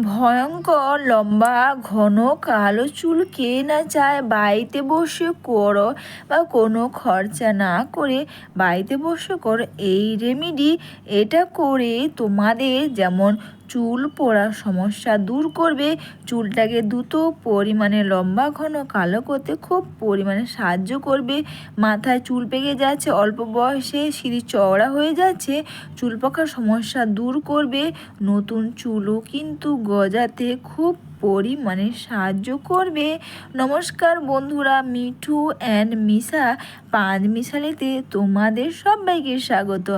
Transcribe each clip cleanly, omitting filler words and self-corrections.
ভয়ঙ্কর লম্বা ঘন কালো চুল কে না চায় বাড়িতে বসে করো বা কোনো খরচা না করে বাড়িতে বসে করো এই রেমেডি। এটা করে তোমাদের যেমন চুল পড়ার সমস্যা দূর করবে, চুলটাকে দ্রুত পরিমাণে লম্বা ঘন কালো করতে খুব পরিমাণে সাহায্য করবে। মাথায় চুল পেকে যাচ্ছে, অল্প বয়সে সিঁড়ি চওড়া হয়ে যাচ্ছে, চুল পাকার সমস্যা দূর করবে, নতুন চুলও কিন্তু গজাতে খুব পরিমাণে সাহায্য করবে। নমস্কার বন্ধুরা, মিঠু অ্যান্ড মিশা পাঁচমিশালিতে তোমাদের সবাইকে স্বাগত।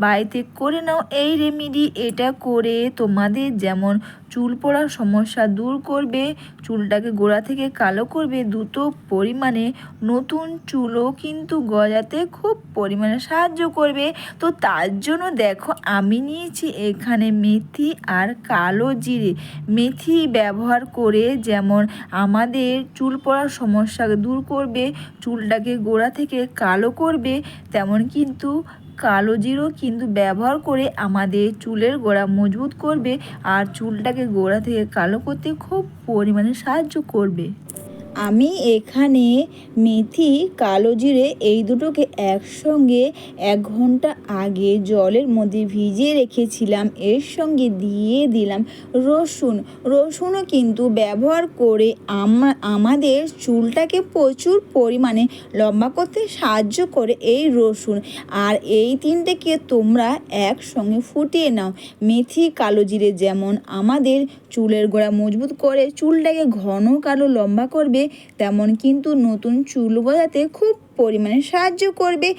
বাড়িতে করে নাও এই রেমেডি। এটা করে তোমাদের যেমন চুল পড়ার সমস্যা দূর করবে, চুলটাকে গোড়া থেকে কালো করবে, দ্রুত পরিমাণে নতুন চুলও কিন্তু গজাতে খুব পরিমাণে সাহায্য করবে। তো তার জন্য দেখো আমি নিয়েছি এখানে মেথি আর কালো জিরে। মেথি ব্যবহার করে যেমন আমাদের চুল পড়ার সমস্যা দূর করবে, চুলটাকে গোড়া থেকে কালো করবে, তেমন কিন্তু কালো জিরো কিন্তু ব্যবহার করে আমাদের চুলের গোড়া মজবুত করবে আর চুলটাকে গোড়া থেকে কালো করতে খুব পরিমাণে সাহায্য করবে। আমি এখানে মেথি কালো জিরে এই দুটোকে একসঙ্গে 1 ঘন্টা আগে জলের মধ্যে ভিজিয়ে রেখেছিলাম। এর সঙ্গে দিয়ে দিলাম রসুনও কিন্তু ব্যবহার করে আমাদের চুলটাকে প্রচুর পরিমাণে লম্বা করতে সাহায্য করে এই রসুন। আর এই তিনটেকে তোমরা একসঙ্গে ফুটিয়ে নাও। মেথি কালো জিরে যেমন আমাদের চুলের গোড়া মজবুত করে, চুলটাকে ঘন কালো লম্বা করবে, তেমন কিন্তু নতুন চুল গজাতে খুব পরিমাণে সাহায্য করবে।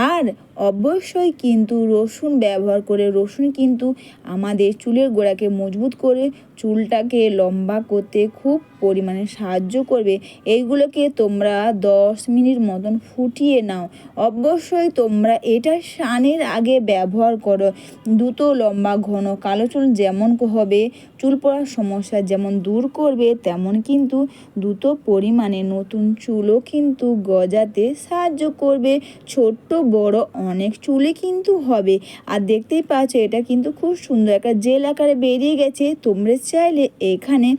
আর অবশ্যই কিন্তু রসুন ব্যবহার করে, রসুন কিন্তু আমাদের চুলের গোড়াকে মজবুত করে চুলটাকে লম্বা করতে খুব পরিমাণে সাহায্য করবে। এইগুলোকে তোমরা 10 মিনিট মতন ফুটিয়ে নাও। অবশ্যই তোমরা এটা স্নানের আগে ব্যবহার করো। দ্রুত লম্বা ঘন কালো চুল যেমন হবে, চুল পড়ার সমস্যা যেমন দূর করবে, তেমন কিন্তু দ্রুত পরিমাণে নতুন চুলও কিন্তু গজাতে সাহায্য করবে। ছোট্ট বড় অনেক চুলে কিন্তু হবে। আর দেখতেই পাচ্ছ এটা কিন্তু খুব সুন্দর একটা জেল আকারে বেরিয়ে গেছে। তোমরা চাইলে এখানে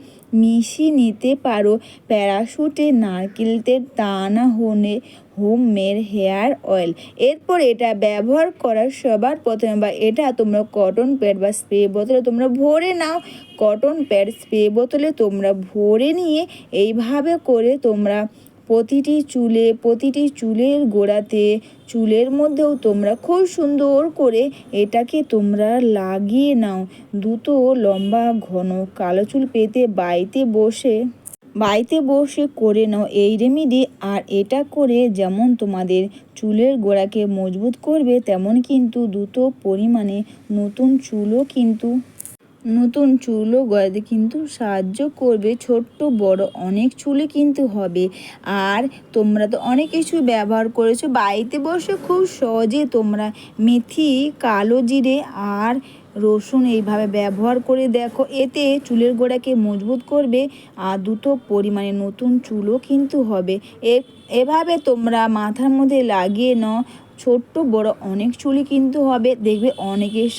মিশিয়ে নিতে পারো প্যারাশুটে নারকেল তেল, তা না হলে হোমমেড হেয়ার অয়েল। এরপর এটা ব্যবহার করার সবার প্রথমে বা এটা তোমরা কটন প্যাড বা স্প্রে বোতলে তোমরা ভরে নাও। কটন প্যাড স্প্রে বোতলে তোমরা ভরে নিয়ে এইভাবে করে তোমরা প্রতিটি চুলের গোড়াতে, চুলের মধ্যেও তোমরা খুব সুন্দর করে এটাকে তোমরা লাগিয়ে নাও। দ্রুত লম্বা ঘন কালো চুল পেতে বাড়িতে বসে করে নাও এই রেমেডি। আর এটা করে যেমন তোমাদের চুলের গোড়াকে মজবুত করবে, তেমন কিন্তু দ্রুত পরিমাণে নতুন চুলও গজাতে কিন্তু সাহায্য করবে। ছোট্ট বড় অনেক চুলে কিন্তু হবে। আর তোমরা তো অনেক কিছু ব্যবহার করেছো, বাড়িতে বসে খুব সহজে তোমরা মেথি কালো জিরে আর রসুন এইভাবে ব্যবহার করে দেখো। এতে চুলের গোড়াকে মজবুত করবে আর দ্রুত পরিমাণে নতুন চুলও কিন্তু হবে। এভাবে তোমরা মাথার মধ্যে লাগিয়ে নাও। ছোট্ট বড় অনেক চুলই কিন্তু হবে। দেখবে অনেকের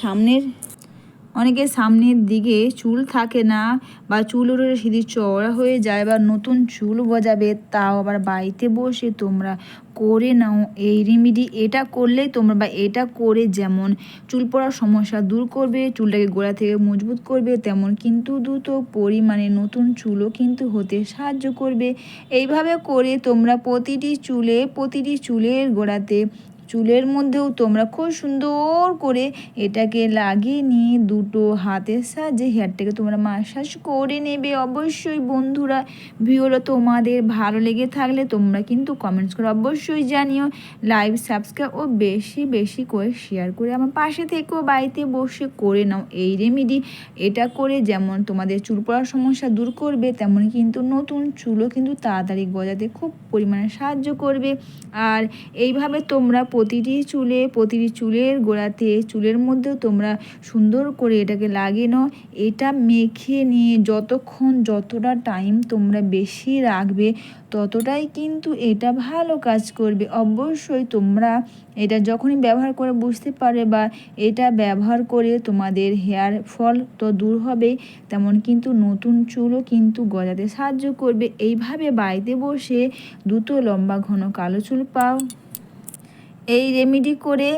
সামনের দিকে চুল থাকে না বা চুল উঠে সিঁড়ি চওড়া হয়ে যায় বা নতুন চুল গজাবে, তাও আবার বাড়িতে বসে তোমরা করে নাও এই রেমেডি। এটা করলেই তোমরা বা এটা করে যেমন চুল পড়ার সমস্যা দূর করবে, চুলটাকে গোড়া থেকে মজবুত করবে, তেমন কিন্তু দ্রুত পরিমাণে নতুন চুলও কিন্তু হতে সাহায্য করবে। এইভাবে করে তোমরা প্রতিটি চুলের গোড়াতে, চুলের মধ্যেও তোমরা খুব সুন্দর করে এটাকে লাগিয়ে নিয়ে দুটো হাতের সাহায্যে হেয়ারটাকে তোমরা ম্যাসাজ করে নেবে। অবশ্যই বন্ধুরা, ভিডিওটা তোমাদের ভালো লেগে থাকলে তোমরা কিন্তু কমেন্টস করে অবশ্যই জানিও। লাইভ সাবস্ক্রাইব ও বেশি বেশি করে শেয়ার করে আমার পাশে থেকেও বাড়িতে বসে করে নাও এই রেমেডি। এটা করে যেমন তোমাদের চুল পড়ার সমস্যা দূর করবে, তেমন কিন্তু নতুন চুলও কিন্তু তাড়াতাড়ি গজাতে খুব পরিমাণে সাহায্য করবে। আর এইভাবে তোমরা প্রতিটি চুলের গোড়াতে চুলের মধ্যেও তোমরা সুন্দর করে এটাকে লাগিয়ে নাও। এটা মেখে নিয়ে যতটা টাইম তোমরা বেশি রাখবে ততটাই কিন্তু এটা ভালো কাজ করবে। অবশ্যই তোমরা এটা যখনই ব্যবহার করে বুঝতে পারবে বা এটা ব্যবহার করে তোমাদের হেয়ার ফল তো দূর হবে, তেমন কিন্তু নতুন চুলও কিন্তু গজাতে সাহায্য করবে। এইভাবে বাড়িতে বসে দ্রুত লম্বা ঘন কালো চুল পাও এই রেমেডি করে।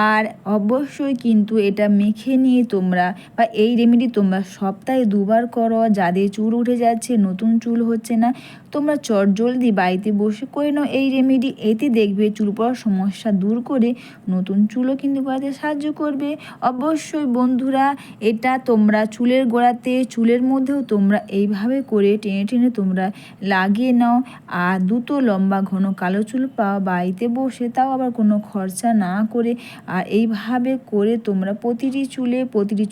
আর অবশ্যই কিন্তু এটা মেখে নিয়ে তোমরা বা এই রেমেডি তোমরা সপ্তাহে 2বার করো। যাদের চুল উঠে যাচ্ছে, নতুন চুল হচ্ছে না, তোমরা চটজলদি বাড়িতে বসে করে নাও এই রেমেডি। এতে দেখবে চুল পড়ার সমস্যা দূর করে নতুন চুলও কিন্তু গড়াতে সাহায্য করবে। অবশ্যই বন্ধুরা, এটা তোমরা চুলের গোড়াতে চুলের মধ্যেও তোমরা এইভাবে করে টেনে টেনে তোমরা লাগিয়ে নাও আর দ্রুত লম্বা ঘন কালো চুল পাও বাড়িতে বসে, তাও আবার কোনো খরচা না করে। আর এইভাবে করে তোমরা প্রতিটি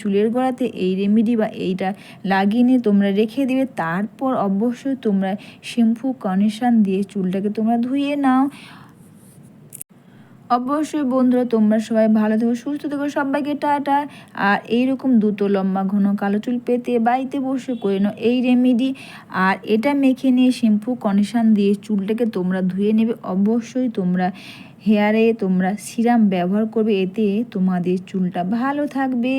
চুলের গোড়াতে এই রেমেডি বা এইটা লাগিয়ে নিয়ে তোমরা রেখে দেবে। তারপর অবশ্যই তোমরা শ্যাম্পু কন্ডিশন দিয়ে চুলটাকে তোমরা ধুয়ে নাও। অবশ্যই বন্ধুরা, তোমরা সবাই ভালো থেকো, সুস্থ থেকো, সবাইকে টাটা। আর এইরকম দ্রুত লম্বা ঘন কালো চুল পেতে বাড়িতে বসে করে নাও এই রেমেডি। আর এটা মেখে নিয়ে শ্যাম্পু কন্ডিশন দিয়ে চুলটাকে তোমরা ধুয়ে নেবে। অবশ্যই তোমরা হেয়ারে তোমরা সিরাম ব্যবহার করবে, এতে তোমাদের চুলটা ভালো থাকবে।